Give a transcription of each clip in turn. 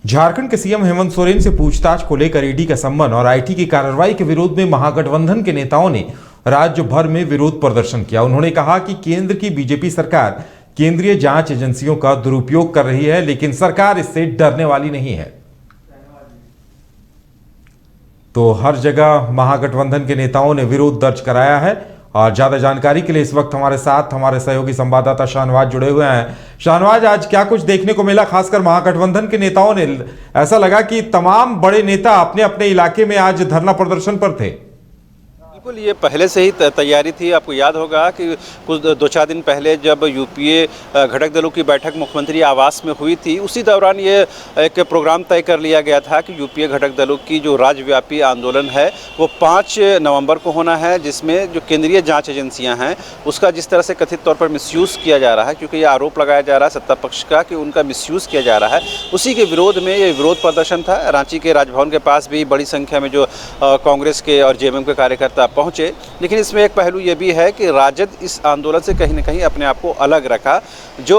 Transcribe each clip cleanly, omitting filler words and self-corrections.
झारखंड के सीएम हेमंत सोरेन से पूछताछ को लेकर ईडी का सम्मन और आईटी की कार्रवाई के विरोध में महागठबंधन के नेताओं ने राज्य भर में विरोध प्रदर्शन किया। उन्होंने कहा कि केंद्र की बीजेपी सरकार केंद्रीय जांच एजेंसियों का दुरुपयोग कर रही है, लेकिन सरकार इससे डरने वाली नहीं है। तो हर जगह महागठबंधन के नेताओं ने विरोध दर्ज कराया है। और ज्यादा जानकारी के लिए इस वक्त हमारे साथ हमारे सहयोगी संवाददाता शाहनवाज जुड़े हुए हैं। शाहनवाज, आज क्या कुछ देखने को मिला? खासकर महागठबंधन के नेताओं ने, ऐसा लगा कि तमाम बड़े नेता अपने अपने इलाके में आज धरना प्रदर्शन पर थे। बिल्कुल, ये पहले से ही तैयारी थी। आपको याद होगा कि कुछ 2-4 दिन पहले जब यूपीए घटक दलों की बैठक मुख्यमंत्री आवास में हुई थी, उसी दौरान ये एक प्रोग्राम तय कर लिया गया था कि यूपीए घटक दलों की जो राज्यव्यापी आंदोलन है वो 5 नवंबर को होना है, जिसमें जो केंद्रीय जांच एजेंसियां हैं उसका जिस तरह से कथित तौर पर मिसयूज़ किया जा रहा है, क्योंकि ये आरोप लगाया जा रहा है सत्ता पक्ष का कि उनका मिसयूज़ किया जा रहा है, उसी के विरोध में ये विरोध प्रदर्शन था। रांची के राजभवन के पास भी बड़ी संख्या में जो कांग्रेस के और जेएमएम के कार्यकर्ता पहुंचे। लेकिन इसमें एक पहलू ये भी है कि राजद इस आंदोलन से कहीं न कहीं अपने आप को अलग रखा। जो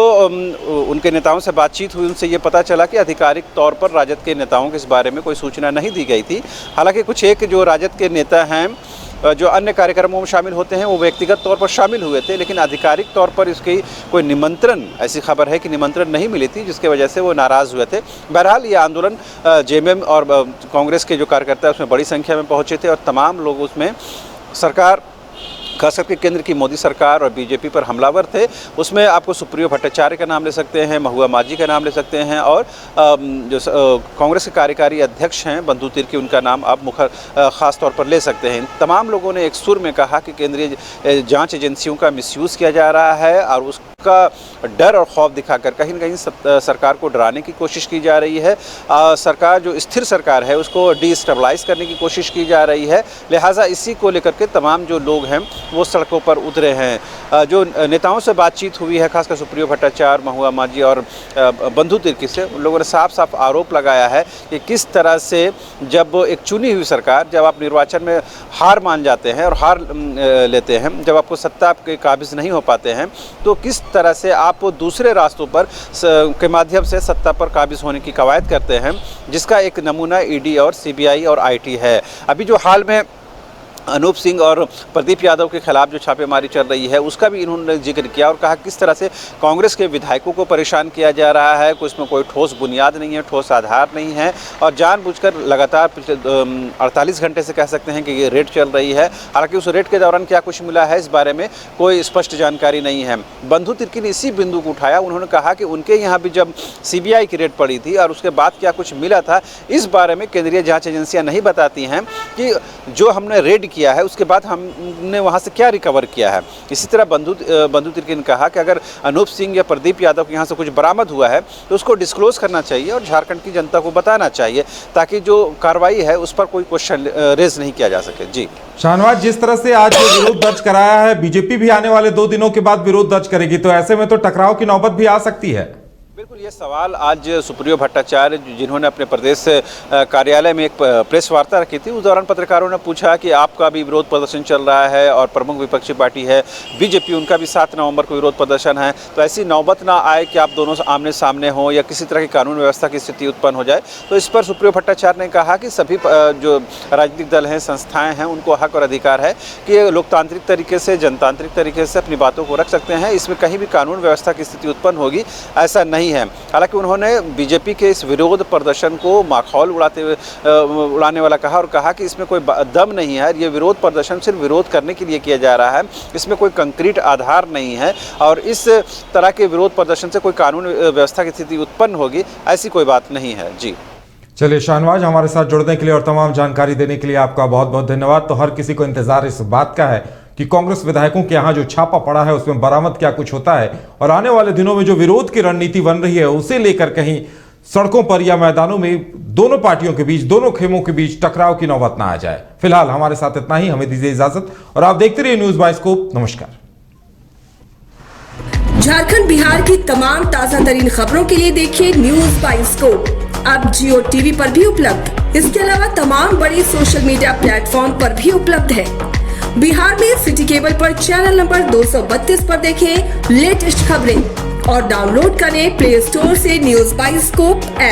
उनके नेताओं से बातचीत हुई, उनसे ये पता चला कि आधिकारिक तौर पर राजद के नेताओं के इस बारे में कोई सूचना नहीं दी गई थी। हालांकि कुछ एक जो राजद के नेता हैं जो अन्य कार्यक्रमों में शामिल होते हैं वो व्यक्तिगत तौर पर शामिल हुए थे, लेकिन आधिकारिक तौर पर इसकी कोई निमंत्रण, ऐसी खबर है कि निमंत्रण नहीं मिली थी, जिसके वजह से वो नाराज़ हुए थे। बहरहाल ये आंदोलन जेएमएम और कांग्रेस के जो कार्यकर्ता उसमें बड़ी संख्या में पहुँचे थे और तमाम लोग उसमें सरकार, खास करके केंद्र की मोदी सरकार और बीजेपी पर हमलावर थे। उसमें आपको सुप्रियो भट्टाचार्य का नाम ले सकते हैं, महुआ माझी का नाम ले सकते हैं और जो कांग्रेस के कार्यकारी अध्यक्ष हैं बंधु तिर्की, उनका नाम आप खास तौर पर ले सकते हैं। तमाम लोगों ने एक सुर में कहा कि केंद्रीय जांच एजेंसियों का मिसयूज़ किया जा रहा है और उसका डर और खौफ दिखाकर कहीं न कहीं सरकार को डराने की कोशिश की जा रही है। सरकार जो स्थिर सरकार है उसको डिस्टेबलाइज करने की कोशिश की जा रही है। लिहाजा इसी को लेकर के तमाम जो लोग हैं वो सड़कों पर उतरे हैं। जो नेताओं से बातचीत हुई है, खासकर सुप्रियो भट्टाचार्य, महुआ माझी और बंधु तिर्की से, उन लोगों ने साफ साफ आरोप लगाया है कि किस तरह से जब एक चुनी हुई सरकार, जब आप निर्वाचन में हार मान जाते हैं और हार लेते हैं, जब आपको सत्ता के काबिज नहीं हो पाते हैं, तो किस तरह से आप दूसरे रास्तों पर के माध्यम से सत्ता पर काबिज होने की कवायद करते हैं, जिसका एक नमूना ईडी और सीबीआई और आईटी है। अभी जो हाल में अनूप सिंह और प्रदीप यादव के खिलाफ जो छापेमारी चल रही है उसका भी इन्होंने जिक्र किया और कहा किस तरह से कांग्रेस के विधायकों को परेशान किया जा रहा है, उसमें कोई ठोस बुनियाद नहीं है, ठोस आधार नहीं है और जानबूझकर लगातार पिछले 48 घंटे से कह सकते हैं कि ये रेड चल रही है। हालांकि उस रेड के दौरान क्या कुछ मिला है इस बारे में कोई स्पष्ट जानकारी नहीं है। बंधु तिर्की ने इसी बिंदु को उठाया। उन्होंने कहा कि उनके यहाँ भी जब सीबीआई की रेड पड़ी थी और उसके बाद क्या कुछ मिला था, इस बारे में केंद्रीय जाँच एजेंसियाँ नहीं बताती हैं कि जो हमने रेड किया है उसके बाद हमने वहां से क्या रिकवर किया है। इसी तरह बंधु तिर्की ने कहा कि अगर अनूप सिंह या प्रदीप यादव के यहाँ से कुछ बरामद हुआ है तो उसको डिस्क्लोज करना चाहिए और झारखंड की जनता को बताना चाहिए, ताकि जो कार्रवाई है उस पर कोई क्वेश्चन रेज नहीं किया जा सके। जी शाहनवाज, जिस तरह से आज विरोध दर्ज कराया है, बीजेपी भी आने वाले 2 दिनों के बाद विरोध दर्ज करेगी, तो ऐसे में तो टकराव की नौबत भी आ सकती है। बिल्कुल, ये सवाल आज सुप्रियो भट्टाचार्य जिन्होंने अपने प्रदेश कार्यालय में एक प्रेस वार्ता रखी थी, उस दौरान पत्रकारों ने पूछा कि आपका भी विरोध प्रदर्शन चल रहा है और प्रमुख विपक्षी पार्टी है बीजेपी, उनका भी 7 नवंबर को विरोध प्रदर्शन है, तो ऐसी नौबत ना आए कि आप दोनों आमने सामने हों या किसी तरह की कानून व्यवस्था की स्थिति उत्पन्न हो जाए। तो इस पर सुप्रियो भट्टाचार्य ने कहा कि सभी जो राजनीतिक दल हैं, संस्थाएँ हैं, उनको हक और अधिकार है कि लोकतांत्रिक तरीके से, जनतांत्रिक तरीके से अपनी बातों को रख सकते हैं। इसमें कहीं भी कानून व्यवस्था की स्थिति उत्पन्न होगी ऐसा नहीं है। हालांकि उन्होंने बीजेपी के इस विरोध प्रदर्शन को माखौल उड़ाने वाला कहा और कहा कि इसमें कोई दम नहीं है, ये विरोध प्रदर्शन सिर्फ विरोध करने के लिए किया जा रहा है, इसमें कोई कंक्रीट आधार नहीं है और इस तरह के विरोध प्रदर्शन से कोई कानून व्यवस्था की स्थिति उत्पन्न होगी ऐसी कोई बात नहीं है। जी चलिए शाहनवाज, हमारे साथ जुड़ने के लिए और तमाम जानकारी देने के लिए आपका बहुत बहुत धन्यवाद। तो हर किसी को इंतजार इस बात का है कि कांग्रेस विधायकों के यहाँ जो छापा पड़ा है उसमें बरामद क्या कुछ होता है और आने वाले दिनों में जो विरोध की रणनीति बन रही है उसे लेकर कहीं सड़कों पर या मैदानों में दोनों पार्टियों के बीच, दोनों खेमों के बीच टकराव की नौबत ना आ जाए। फिलहाल हमारे साथ इतना ही, हमें दीजिए इजाजत और आप देखते रहिए न्यूज बाइस्कोप। नमस्कार। झारखंड बिहार की तमाम ताजा तरीन खबरों के लिए देखिए न्यूज बाइस्कोप। अब जियो टीवी पर भी उपलब्ध। इसके अलावा तमाम बड़ी सोशल मीडिया प्लेटफॉर्म पर भी उपलब्ध है। बिहार में सिटी केबल पर चैनल नंबर 232 पर देखें लेटेस्ट खबरें और डाउनलोड करें प्ले स्टोर से न्यूज बाइस्कोप ऐप।